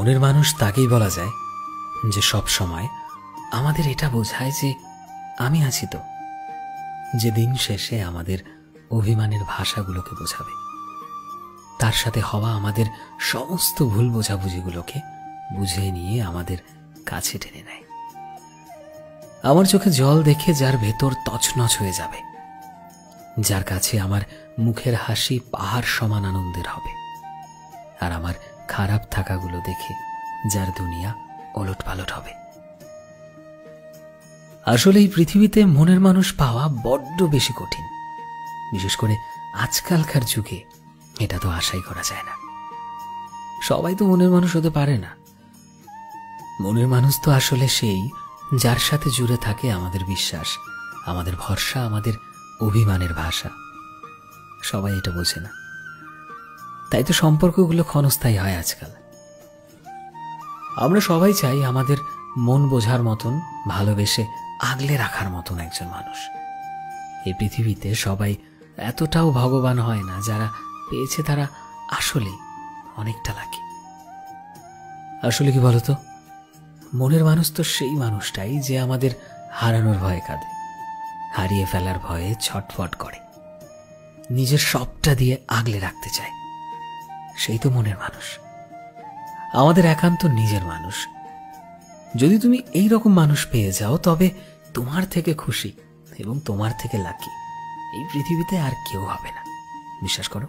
মনের মানুষ তাকেই বলা যায় যে সব সময় আমাদের এটা বোঝায় যে আমি আছি তো, যে দিন শেষে আমাদের অভিমানের ভাষাগুলোকে বোঝাবে, তার সাথে হওয়া আমাদের সমস্ত ভুল বোঝাবুঝিগুলোকে বুঝিয়ে নিয়ে আমাদের কাছে টেনে নেয়। আমার চোখে জল দেখে যার ভেতর তছনছ হয়ে যাবে, যার কাছে আমার মুখের হাসি পাহাড় সমান আনন্দের হবে, আর আমার খারাপ থাকাগুলো দেখে যার দুনিয়া ওলটপালট হবে। আসলে এই পৃথিবীতে মনের মানুষ পাওয়া বড্ড বেশি কঠিন, বিশেষ করে আজকালকার যুগে। এটা তো আশাই করা যায় না। সবাই তো মনের মানুষ হতে পারে না। মনের মানুষ তো আসলে সেই যার সাথে জুড়ে থাকে আমাদের বিশ্বাস, আমাদের ভরসা, আমাদের অভিমানের ভাষা। সবাই এটা বোঝে না, তাই তো সম্পর্কগুলো ক্ষণস্থায়ী হয় আজকাল। আমরা সবাই চাই আমাদের মন বোঝার মতন, ভালোবেসে আগলে রাখার মতন একজন মানুষ। এই পৃথিবীতে সবাই এতটাও ভগবান হয় না, যারা পেয়েছে তারা আসলে অনেকটা লাকি। আসলে কি বলতো, মনের মানুষ তো সেই মানুষটাই যে আমাদের হারানোর ভয়ে কাঁদে, হারিয়ে ফেলার ভয়ে ছটফট করে, নিজের সবটা দিয়ে আগলে রাখতে চায়। সেই তো মনের মানুষ, আমাদের একান্ত নিজের মানুষ। যদি তুমি এই রকম মানুষ পেয়ে যাও, তবে তোমার থেকে খুশি এবং তোমার থেকে লাকি এই পৃথিবীতে আর কেউ হবে না। বিশ্বাস করো।